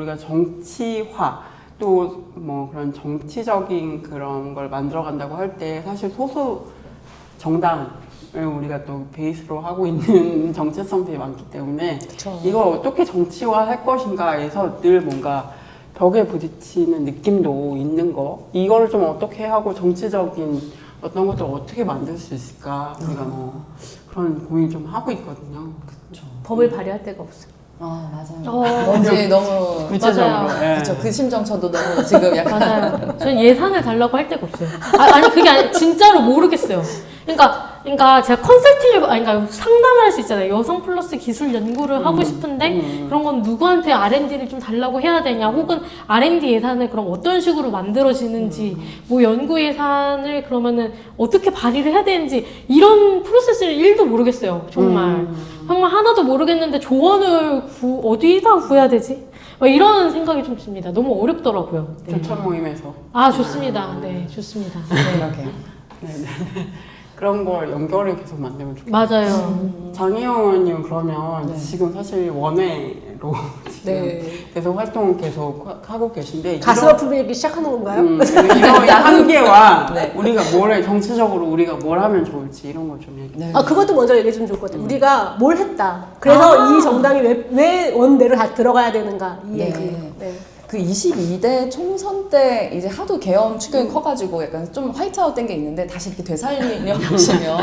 우리가 정치화 또 뭐 그런 정치적인 그런 걸 만들어 간다고 할 때 사실 소수 정당을 우리가 또 베이스로 하고 있는 정체성들이 많기 때문에 그쵸. 이걸 어떻게 정치화 할 것인가에서 늘 뭔가 벽에 부딪히는 느낌도 있는 거, 이걸 좀 어떻게 하고 정치적인 어떤 것들을 어떻게 만들 수 있을까, 우리가 뭐 그런 고민 좀 하고 있거든요. 법을 발휘할 데가 없어요. 아 맞아요. 뭔지 너무 구체적으로. 예. 그렇죠. 그 심정 저도 너무 지금 약간 맞아요. 저는 예산을 달라고 할 데가 없어요. 아니 그게 아니 진짜로 모르겠어요. 그러니까 제가 컨설팅을 그러니까 상담을 할 수 있잖아요. 여성 플러스 기술 연구를 하고 싶은데 그런 건 누구한테 R&D를 좀 달라고 해야 되냐, 혹은 R&D 예산을 그럼 어떤 식으로 만들어지는지, 뭐 연구 예산을 그러면은 어떻게 발휘를 해야 되는지 이런 프로세스를 1도 모르겠어요. 정말 하나도 모르겠는데 조언을 어디다 구해야 되지? 막 이런 생각이 좀 듭니다. 너무 어렵더라고요. 네. 조천 모임에서. 아 좋습니다. 네 좋습니다. 네. 그러게요. 네네. 그런 걸 연결을 계속 만들면 좋겠어요. 맞아요. 장희영 의원님 그러면 네. 지금 사실 원외로 지금 네. 계속 활동 계속 하고 계신데 가슴 이런- 아프기 시작하는 건가요? 이런 한계와 네. 우리가 정치적으로 우리가 뭘 하면 좋을지 이런 걸 좀 얘기. 네. 아 그것도 먼저 얘기해 주면 좋을 것 같아요. 우리가 뭘 했다. 그래서 이 정당이 왜 원내로 다 들어가야 되는가 이 네. 얘기. 네. 그 22대 총선 때 이제 하도 계엄 추격이 커가지고 약간 좀 화이트아웃 된 게 있는데 다시 이렇게 되살리려 보시면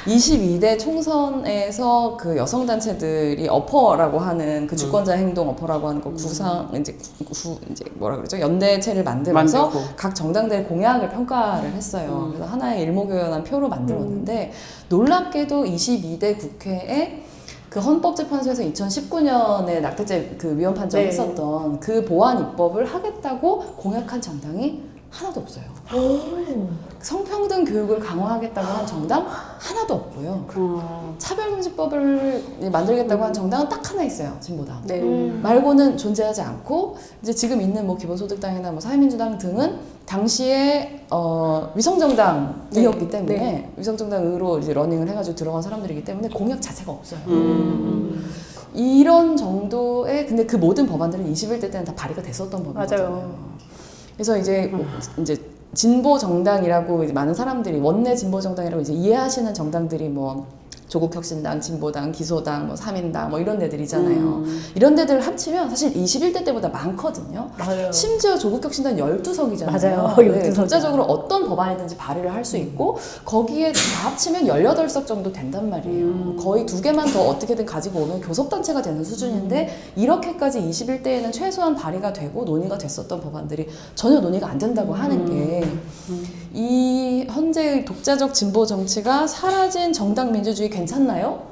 22대 총선에서 그 여성단체들이 어퍼라고 하는 그 주권자 행동 어퍼라고 하는 거 이제 뭐라 그러죠? 연대체를 만들어서 만들고. 각 정당들의 공약을 평가를 했어요. 그래서 하나의 일목요연한 표로 만들었는데 놀랍게도 22대 국회에 그 헌법재판소에서 2019년에 낙태죄 그 위헌 판정했었던 그 보완 입법을 하겠다고 공약한 정당이 하나도 없어요. 성평등 교육을 강화하겠다고 한 정당 하나도 없고요. 차별금지법을 만들겠다고 한 정당은 딱 하나 있어요. 진보당. 네. 말고는 존재하지 않고 이제 지금 있는 뭐 기본소득당이나 뭐 사회민주당 등은 당시에 위성정당이었기 때문에 위성정당으로 이제 러닝을 해가지고 들어간 사람들이기 때문에 공약 자체가 없어요. 이런 정도의 근데 그 모든 법안들은 21대 때는 다 발의가 됐었던 법이거든요. 맞아요. 그래서 이제 진보 정당이라고 이제 많은 사람들이 원내 진보 정당이라고 이제 이해하시는 정당들이 뭐 조국혁신당, 진보당, 기소당, 뭐 3인당 뭐 이런 데들이잖아요. 이런 데들 합치면 사실 21대 때보다 많거든요. 맞아요. 심지어 조국혁신당 12석이잖아요. 맞아요. 네, 12석 이요. 독자적으로 어떤 법안이든지 발의를 할 수 있고 거기에 다 합치면 18석 정도 된단 말이에요. 거의 2개만 더 어떻게든 가지고 오면 교섭단체가 되는 수준인데 이렇게까지 21대에는 최소한 발의가 되고 논의가 됐었던 법안들이 전혀 논의가 안 된다고 하는 게 이 현재의 독자적 진보 정치가 사라진 정당 민주주의 괜찮나요?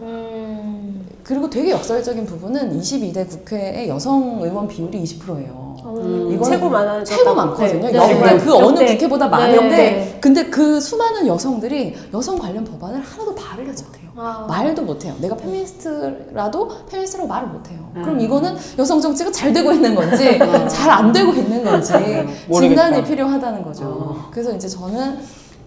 그리고 되게 역설적인 부분은 22대 국회의 여성 의원 비율이 20%예요. 이건 최고 많아요. 최고 많거든요. 네. 역대 그 어느 역대. 국회보다 네. 많은데 네. 근데 그 수많은 여성들이 여성 관련 법안을 하나도 발의를 하지 못해요. 아. 말도 못해요. 내가 페미니스트라도 페미니스트라고 말을 못해요. 그럼 이거는 여성 정치가 잘 되고 있는 건지 잘 안 되고 있는 건지 모르겠다. 진단이 필요하다는 거죠. 그래서 이제 저는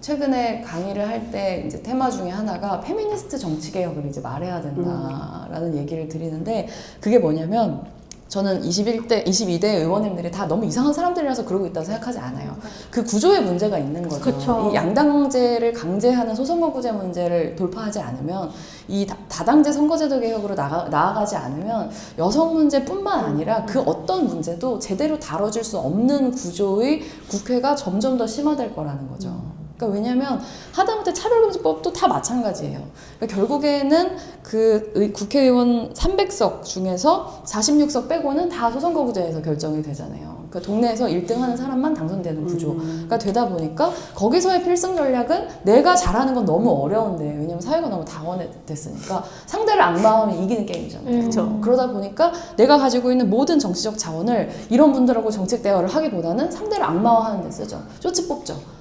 최근에 강의를 할 때 이제 테마 중에 하나가 페미니스트 정치 개혁을 이제 말해야 된다라는 얘기를 드리는데 그게 뭐냐면 저는 22대 의원님들이 다 너무 이상한 사람들이라서 그러고 있다고 생각하지 않아요. 그 구조에 문제가 있는 거죠. 그쵸. 이 양당제를 강제하는 소선거구제 문제를 돌파하지 않으면 이 다당제 선거제도 개혁으로 나아가지 않으면 여성 문제뿐만 아니라 그 어떤 문제도 제대로 다뤄질 수 없는 구조의 국회가 점점 더 심화될 거라는 거죠. 그러니까 왜냐면 하다못해 차별금지법도 다 마찬가지예요. 그러니까 결국에는 그 국회의원 300석 중에서 46석 빼고는 다 소선거구제에서 결정이 되잖아요. 그러니까 동네에서 1등 하는 사람만 당선되는 구조가 되다 보니까 거기서의 필승 전략은 내가 잘하는 건 너무 어려운데 왜냐면 사회가 너무 다원됐으니까 상대를 악마하면 이기는 게임이잖아요. 그쵸. 그러다 보니까 내가 가지고 있는 모든 정치적 자원을 이런 분들하고 정책 대화를 하기보다는 상대를 악마화하는 데 쓰죠. 쇼츠 뽑죠.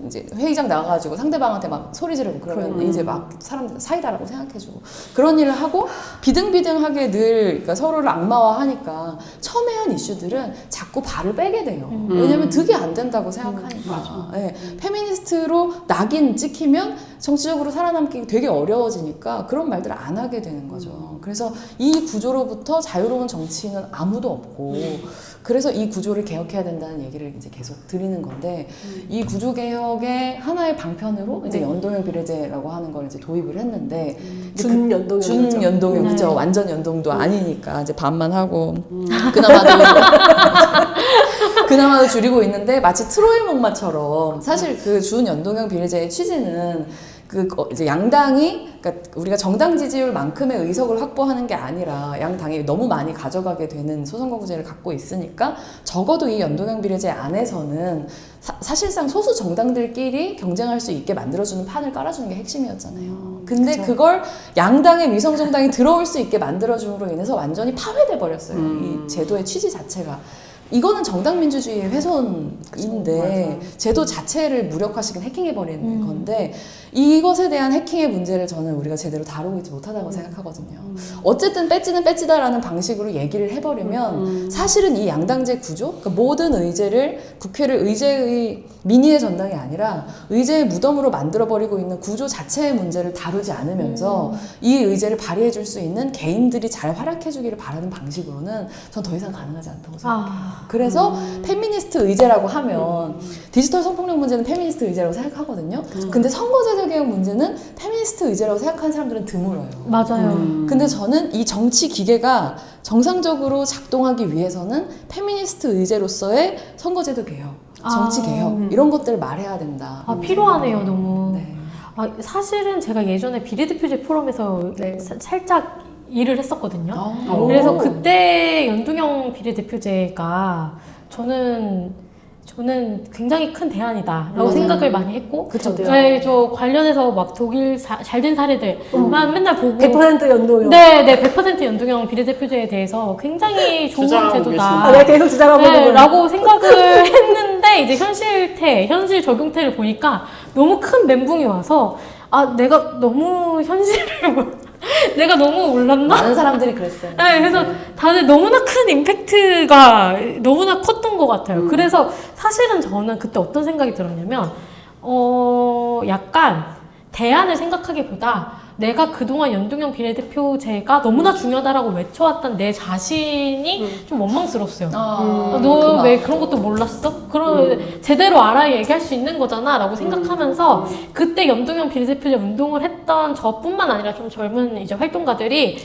이제 회의장 나가가지고 상대방한테 막 소리 지르고 그러면 이제 막 사람들 사이다라고 생각해주고 그런 일을 하고 비등비등하게 늘 그러니까 서로를 악마화하니까 첨예한 이슈들은 자꾸 발을 빼게 돼요. 왜냐면 득이 안 된다고 생각하니까. 네. 페미니스트로 낙인 찍히면 정치적으로 살아남기 되게 어려워지니까 그런 말들을 안 하게 되는 거죠. 그래서 이 구조로부터 자유로운 정치인은 아무도 없고 그래서 이 구조를 개혁해야 된다는 얘기를 이제 계속 드리는 건데 이 구조 개혁의 하나의 방편으로 이제 연동형 비례제라고 하는 걸 이제 도입을 했는데 준연동형 그죠? 네. 완전 연동도 아니니까 이제 반만 하고 그나마도 줄이고 있는데 마치 트로이 목마처럼 사실 그 준연동형 비례제의 취지는 이제 양당이, 그러니까 우리가 정당 지지율만큼의 의석을 확보하는 게 아니라 양당이 너무 많이 가져가게 되는 소선거구제를 갖고 있으니까 적어도 이 연동형 비례제 안에서는 사실상 소수 정당들끼리 경쟁할 수 있게 만들어주는 판을 깔아주는 게 핵심이었잖아요. 근데 그쵸. 그걸 양당의 위성 정당이 들어올 수 있게 만들어줌으로 인해서 완전히 파괴돼 버렸어요. 이 제도의 취지 자체가. 이거는 정당민주주의의 훼손인데 제도 자체를 무력화시킨 해킹해버리는 건데 이것에 대한 해킹의 문제를 저는 우리가 제대로 다루고 있지 못하다고 생각하거든요. 어쨌든 배지는 배지다라는 방식으로 얘기를 해버리면 사실은 이 양당제 구조, 그러니까 모든 의제를 국회를 의제의 민의의 전당이 아니라 의제의 무덤으로 만들어버리고 있는 구조 자체의 문제를 다루지 않으면서 이 의제를 발휘해줄 수 있는 개인들이 잘 활약해주기를 바라는 방식으로는 전 더 이상 가능하지 않다고 생각해요. 그래서 페미니스트 의제라고 하면 디지털 성폭력 문제는 페미니스트 의제라고 생각하거든요. 근데 선거제도 개혁 문제는 페미니스트 의제라고 생각하는 사람들은 드물어요. 맞아요. 근데 저는 이 정치 기계가 정상적으로 작동하기 위해서는 페미니스트 의제로서의 선거제도 개혁, 정치 개혁 이런 것들을 말해야 된다. 필요하네요, 너무. 네. 사실은 제가 예전에 비례대표제 포럼에서 살짝 일을 했었거든요. 그래서 그때 연동형 비례대표제가 저는 굉장히 큰 대안이다라고 생각을 많이 했고, 그쵸. 네, 저 관련해서 막 독일 잘된 사례들만 맨날 보고 100% 연동형. 네, 100% 연동형 비례대표제에 대해서 굉장히 좋은 주장하고 제도다. 네, 계속 주장하고 있는 거예요. 라고 생각을 했는데 이제 현실 적용태를 보니까 너무 큰 멘붕이 와서 내가 너무 내가 너무 올랐나? 많은 사람들이 그랬어요. 네, 그래서 다들 너무나 큰 임팩트가 너무나 컸던 것 같아요. 그래서 사실은 저는 그때 어떤 생각이 들었냐면, 약간 대안을 생각하기보다 내가 그동안 연동형 비례대표제가 너무나 중요하다라고 외쳐왔던 내 자신이 좀 원망스러웠어요. 너 왜 그런 것도 몰랐어? 그럼 제대로 알아야 얘기할 수 있는 거잖아 라고 생각하면서 그때 연동형 비례대표제 운동을 했던 저뿐만 아니라 좀 젊은 이제 활동가들이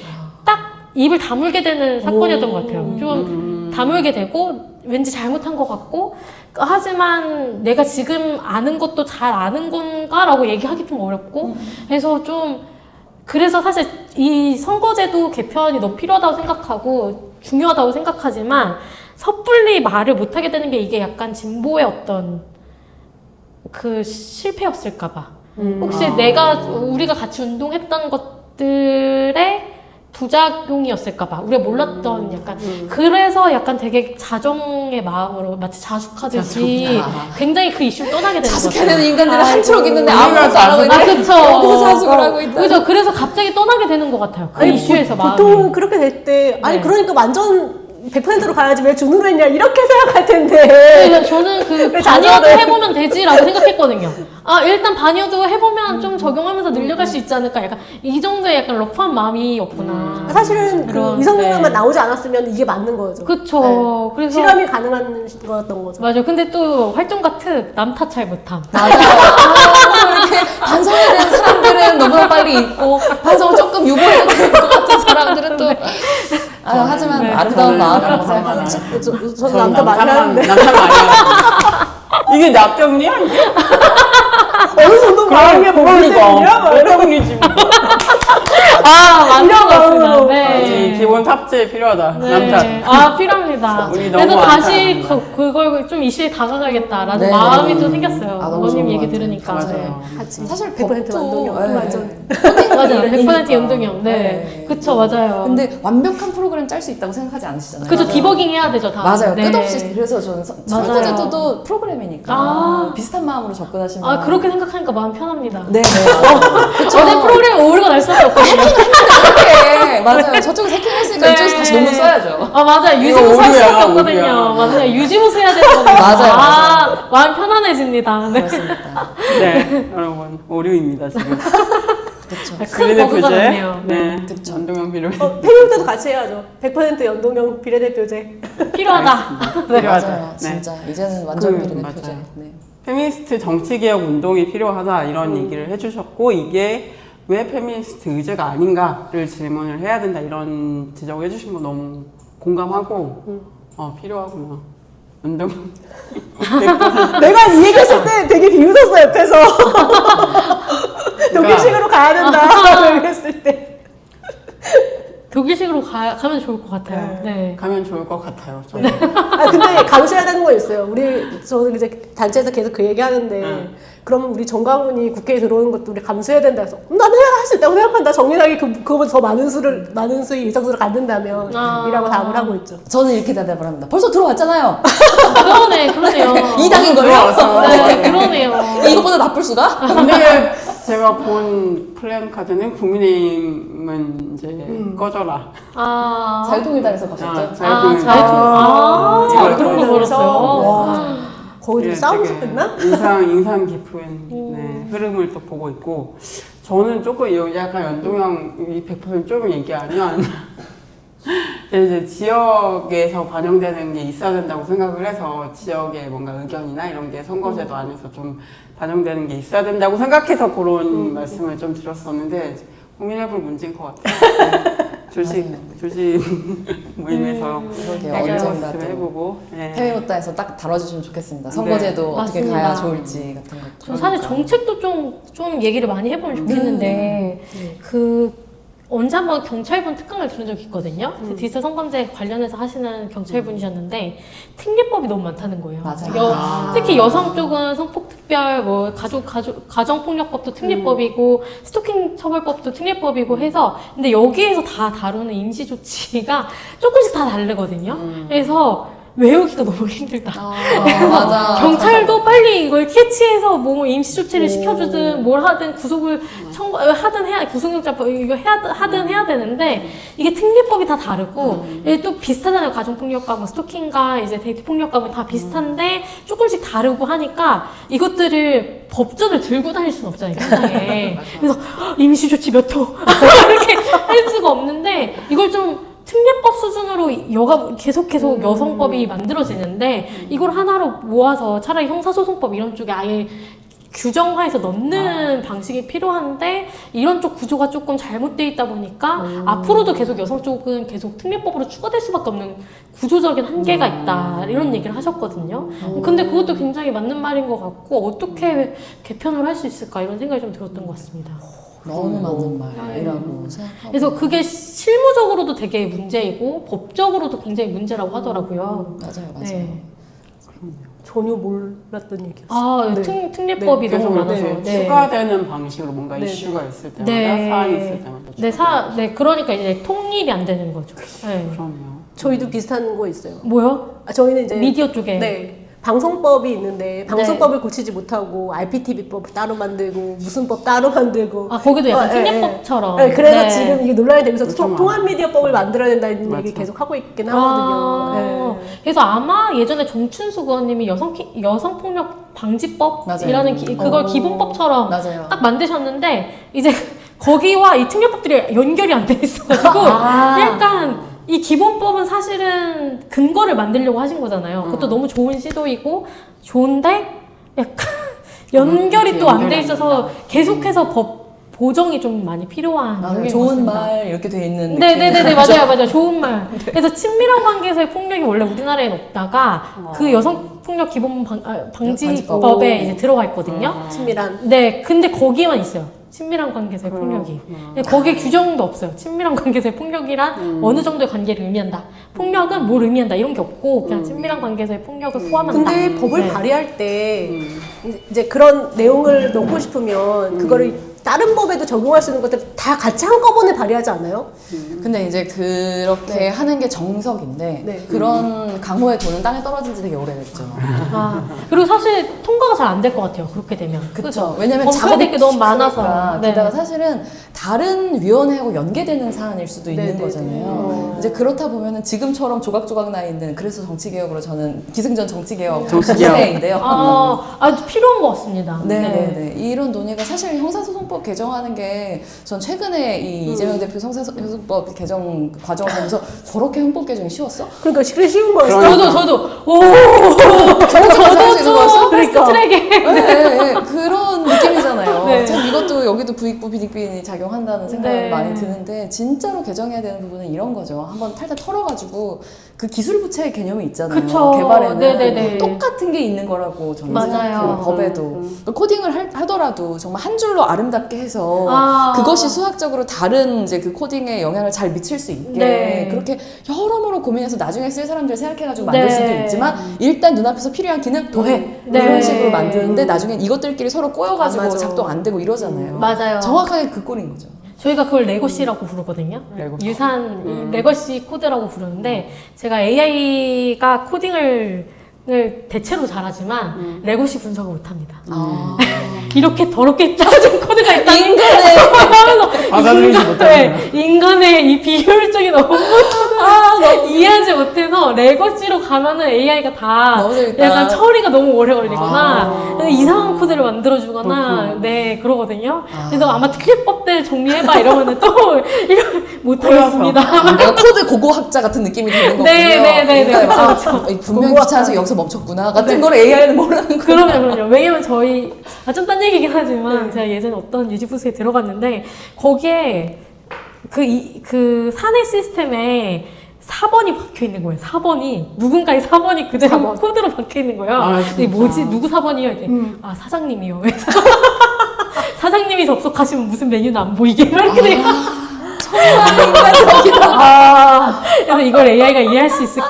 딱 입을 다물게 되는 사건이었던 것 같아요. 좀 다물게 되고 왠지 잘못한 것 같고 하지만 내가 지금 아는 것도 잘 아는 건가? 라고 얘기하기 좀 어렵고 그래서 사실 이 선거제도 개편이 너무 필요하다고 생각하고 중요하다고 생각하지만 섣불리 말을 못하게 되는 게 이게 약간 진보의 어떤 그 실패였을까봐. 혹시 우리가 같이 운동했던 것들의 부작용이었을까봐 우리가 몰랐던 약간 그래서 약간 되게 자정의 마음으로 마치 자숙하듯이 굉장히 그 이슈를 떠나게 되는 거죠. 자숙해야 되는 인간들은 한 트럭 있는데 아무것도 안 하고 있는데 그쵸. 여기서 자숙을 하고 있다. 그죠. 그래서 갑자기 떠나게 되는 것 같아요. 그 이슈에서 마음이. 보통은 그렇게 될 때 네. 그러니까 완전 100%로 가야지 왜 준으로 했냐 이렇게 생각할 텐데. 그래서 저는 그 왜 반여도 자녀를. 해보면 되지라고 생각했거든요. 일단 반여도 해보면 좀 적용하면서 늘려갈 수 있지 않을까. 약간 이 정도의 약간 러프한 마음이었구나. 사실은 그 그런, 위성영향만 네. 나오지 않았으면 이게 맞는 거죠. 그쵸. 네. 그래서 실험이 가능한 거였던 거죠. 맞아. 근데 또 활동가 특 남 탓할 못함. 이렇게 반성해야 되는 사람들은 너무나 빨리 잊고 반성을 조금 유보해야 될 것 같은 사람들은 또 하지만 네, 아름다운 마음이라고 저는 생각합니다. 저는 남자 많이 하는데. 남자 많이 하는데. 이게 나병이야 이게? 어느 정도 마음에 그러니까 먹으면요? 어정리지. 맞는 것 같습니다. 마음으로. 네. 기본 탑재 필요하다. 네. 남자. 필요합니다. 우리 너무 그래서 다시 많다. 그걸 좀 이슈에 다가가겠다라는 네, 마음이 네. 또 생겼어요. 아, 너무 어머님 좋은 얘기 것 들으니까. 같아요. 맞아요. 같이 사실 100% 법도- 완동형. 네. 완전. 맞아요. 100% 그러니까. 연동형. 네. 그쵸, 맞아요. 근데 완벽한 프로그램 짤 수 있다고 생각하지 않으시잖아요. 그죠, 맞아요. 디버깅 해야 되죠, 다. 맞아요. 네. 끝없이 그래서 저는 맞아요. 선거제도도 프로그램이니까 아. 비슷한 마음으로 접근하시면 그렇게 생각하니까 마음 편합니다. 네, 맞아요. 그쵸. 어제 프로그램 오류가 날 수밖에 없거든요. 그렇게 맞아요. 저쪽에서 해킹했으니까 네. 이쪽에서 다시 논문 써야죠. 맞아요. 이거 유지보수 할 수밖에 오류야, 없거든요. 오류야. 맞아요. 유지보수 해야 되거든요. 맞아요, 마음 편안해집니다. 네. 그렇습니다. 네, 여러분 오류입니다 지금. 그렇죠. 큰 비례대표제. 버그가 났네요. 네, 그쵸. 전동형 필요해. 태국 때도 같이 해야죠. 100% 연동형 비례대표제. 필요하다. 필요하다. 맞아요. 네. 진짜 이제는 완전 그, 비례대표제. 맞아요. 네. 페미니스트 정치개혁 운동이 필요하다 이런 얘기를 해주셨고 이게 왜 페미니스트 의제가 아닌가를 질문을 해야 된다 이런 지적을 해주신 거 너무 공감하고 필요하구나. 운동. 내가 이 얘기했을 때 되게 비웃었어 옆에서. 독일식으로 가야 된다. 얘기했을 때. 독일식으로 가면 좋을 것 같아요. 네. 가면 좋을 것 같아요. 저는. 근데 감수해야 되는 거 있어요. 저는 이제 단체에서 계속 그 얘기 하는데, 그러면 우리 정광훈이 국회에 들어오는 것도 우리 감수해야 된다 해서, 나는 할 수 있다고 생각한다. 정리하게 그거보다 더 많은 수의 의석수를 갖는다면, 이라고 답을 하고 있죠. 저는 이렇게 대답을 합니다. 벌써 들어왔잖아요. 그러네요. 이당인 걸요? 네, 그러네요. 이것보다 나쁠 수가? 근데 제가 본 플랜카드는 국민의힘은 이제 꺼져라. 자유통일당에서 가셨죠? 그런 거 벌었어요. 와, 거기서 예, 싸우셨겠나? 되게 인상 깊은 네, 흐름을 또 보고 있고 저는 조금 약간 연동형 100%좀 얘기하면 이제 지역에서 반영되는 게 있어야 된다고 생각을 해서 지역의 뭔가 의견이나 이런 게 선거제도 안에서 좀 반영되는 게 있어야 된다고 생각해서 그런 말씀을 좀 드렸었는데 고민해볼 문제인 것 같아요. 조직 모임에서 그러게요. 맞아요. 언젠가 말씀 또 해보고 네. 해외못다에서 딱 다뤄주시면 좋겠습니다. 선거제도 어떻게 맞습니다. 가야 좋을지 같은 것도. 저 사실 정책도 좀 얘기를 많이 해보면 좋겠는데 언제 한번 경찰분 특강을 들은 적이 있거든요. 디지털 성범죄 관련해서 하시는 경찰분이셨는데 특례법이 너무 많다는 거예요. 맞아요. 특히 여성 쪽은 성폭특별, 뭐 가정폭력법도 특례법이고 스토킹 처벌법도 특례법이고 해서 근데 여기에서 다 다루는 임시조치가 조금씩 다 다르거든요. 그래서 외우기가 너무 힘들다. 맞아. 경찰도 빨리 이걸 캐치해서 뭐 임시조치를 시켜주든 뭘 하든 구속을 하든 구속영장 이거 하든 해야 되는데 이게 특례법이 다 다르고 이게 또 비슷하잖아요. 가정폭력과 뭐 스토킹과 이제 데이트폭력과는 다 비슷한데 조금씩 다르고 하니까 이것들을 법전을 들고 다닐 수는 없잖아요. 현장에. 그래서 임시조치 몇 호 이렇게 할 수가 없는데 이걸 좀 특례법 수준으로 계속 여성법이 만들어지는데 이걸 하나로 모아서 차라리 형사소송법 이런 쪽에 아예 규정화해서 넣는 방식이 필요한데 이런 쪽 구조가 조금 잘못되어 있다 보니까 앞으로도 계속 여성 쪽은 계속 특례법으로 추가될 수밖에 없는 구조적인 한계가 있다 이런 얘기를 하셨거든요. 근데 그것도 굉장히 맞는 말인 것 같고 어떻게 개편을 할 수 있을까 이런 생각이 좀 들었던 것 같습니다. 너무 맞는 말이라고 생각하고. 그래서 그게 실무적으로도 되게 문제이고 법적으로도 굉장히 문제라고 하더라고요. 맞아요. 네. 전혀 몰랐던 얘기였어요. 특례법이 계속 너무 많아서. 이렇게 추가되는 방식으로 뭔가 이슈가 있을 때마다 사안이 있을 때마다 그러니까 이제 통일이 안 되는 거죠. 네. 그럼요. 저희도 비슷한 거 있어요. 뭐요? 저희는 이제 미디어 쪽에. 네. 방송법이 있는데 방송법을 고치지 못하고 RPTV법 따로 만들고 무슨 법 따로 만들고 거기도 약간 예, 특례법처럼. 네, 그래서 네. 지금 이게 논란이 되면서 그렇죠. 통합미디어법을 만들어야 된다는 맞아. 얘기 계속 하고 있긴 하거든요. 네. 그래서 아마 예전에 정춘수 의원님이 여성폭력 방지법이라는 그걸 기본법처럼 맞아요. 딱 만드셨는데 이제 거기와 이 특례법들이 연결이 안 돼 있어가지고 약간 이 기본법은 사실은 근거를 만들려고 하신 거잖아요. 그것도 너무 좋은 시도이고 좋은데 약간 연결이 또 안 돼 있어서 계속해서 법 보정이 좀 많이 필요한 맞아요. 영역인 것 좋은 같습니다. 말 이렇게 돼 있는 네네네 맞아요 좋은 말. 그래서 친밀한 관계에서의 폭력이 원래 우리나라에는 없다가 그 여성 폭력 기본 방지법에 이제 들어가 있거든요. 친밀한. 네, 근데 거기에만 있어요. 친밀한 관계에서의 폭력이. 근데 거기에 규정도 없어요. 친밀한 관계에서의 폭력이란 어느 정도의 관계를 의미한다. 폭력은 뭘 의미한다. 이런 게 없고 그냥 친밀한 관계에서의 폭력을 포함한다. 근데 법을 네. 발의할 때 이제 그런 내용을 넣고 싶으면 그거를 다른 법에도 적용할 수 있는 것들 다 같이 한꺼번에 발의하지 않아요? 근데 이제 그렇게 하는 게 정석인데 네. 그런 강호의 돈은 땅에 떨어진 지 되게 오래됐죠. 아, 그리고 사실 통과가 잘 안 될 것 같아요. 그렇게 되면. 그렇죠. 왜냐면 검토해야 될 게 너무 많아서. 많아서. 네. 게다가 사실은 다른 위원회하고 연계되는 사안일 수도 있는 네네네. 거잖아요. 이제 그렇다 보면은 지금처럼 조각조각 나 있는 그래서 정치개혁으로 저는 기승전 정치개혁 정치개혁. 시대인데요. 아주 필요한 것 같습니다. 네네네. 이런 논의가 사실 형사소송법 개정하는 게 전 최근에 이 이재명 대표 형사소송법 개정 과정을 보면서 저렇게 형법 개정이 쉬웠어? 그러니까 그게 쉬운 거였어. 저도 오 저도 좀 그러니까. 패스트트랙에 네, 그런 느낌이잖아요. 네. 참 이것도 여기도 부익부 비익부인이 작용한다는 생각이 네. 많이 드는데 진짜로 개정해야 되는 부분은 이런 거죠. 한번 탈탈 털어가지고 그 기술 부채의 개념이 있잖아요. 그쵸. 개발에는 네네네. 똑같은 게 있는 거라고 저는 맞아요. 생각해요. 법에도 코딩을 하더라도 정말 한 줄로 아름답게 해서 아. 그것이 수학적으로 다른 이제 그 코딩에 영향을 잘 미칠 수 있게 네. 그렇게 여러모로 고민해서 나중에 쓸 사람들 생각해가지고 만들 네. 수도 있지만 일단 눈앞에서 필요한 기능 더해 네. 이런 식으로 만드는데 나중엔 이것들끼리 서로 꼬여가지고 아, 맞아. 작동 안 되고 이러잖아요. 맞아요. 정확하게 그 꼴인 거죠. 저희가 그걸 레거시라고 부르거든요. 레거시. 유산 이 레거시 코드라고 부르는데 제가 AI가 코딩을 대체로 잘하지만 레거시 분석을 못합니다. 아. 이렇게 더럽게 짜진 코드가 있다. 인간의 받아들이지 못하는 인간의 이 비효율적인 업무 이해하지 못해서 레거시로 가면은 AI가 다 너무 재밌다. 약간 처리가 너무 오래 걸리거나 이상한 코드를 만들어주거나 네 그러거든요. 그래서 아마 특례법들 정리해봐 이러면은 또 이거 못하겠습니다. 내가 코드 고고학자 같은 느낌이 드는 거군요. 네, 그러니까 그렇죠, 분명히 귀찮아서 여기서 멈췄구나 같은 걸 AI는 모르는 거예요. 그럼요. 왜냐면 저희, 좀 딴 얘기긴 하지만, 제가 예전에 어떤 유지부스에 들어갔는데, 거기에, 그 사내 시스템에 4번이 박혀 있는 거예요. 4번이. 누군가의 4번이 그대로 4번. 코드로 박혀 있는 거예요. 아, 이게 진짜. 뭐지? 누구 4번이요? 이렇게. 아, 사장님이요. 그래서 사장님이 접속하시면 무슨 메뉴는 안 보이게. 이렇게 돼요. 그래서 이걸 AI가 이해할 수 있을까?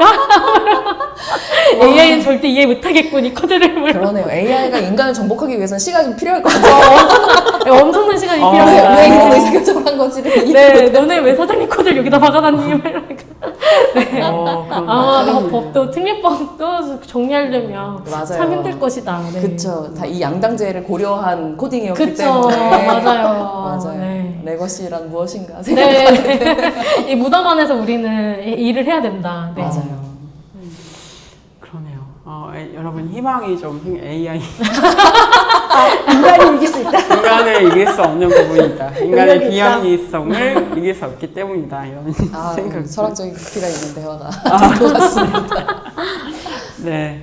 AI는 절대 이해 못하겠군, 이 코드를. 그러네요. AI가 인간을 정복하기 위해서는 시간이 좀 필요할 것 같아요. 엄청난 시간이 왜 필요해요. 이런 의사결정을 한 건지를 네, 너네 왜 사장님 코드를 여기다 박아놨니? 이러니까. 네. 법도, 특례법도 정리하려면 맞아요. 참 힘들 것이다. 네. 그쵸. 다 이 양당제를 고려한 코딩이었기 그쵸. 때문에. 맞아요. 맞아요. 네. 레거시란 무엇인가 네. 이 무덤 안에서 우리는 일을 해야 된다. 네. 맞아요. 그러네요. 여러분 희망이 좀 AI 인간이 이길 수 있다. 인간을 이길 수 없는 부분이다. 인간의 능력이 있다. 비합리성을 이길 수 없기 때문이다. 이런 생각이 설학적인 깊이가 있는 대화가 된 것 같습니다. 네.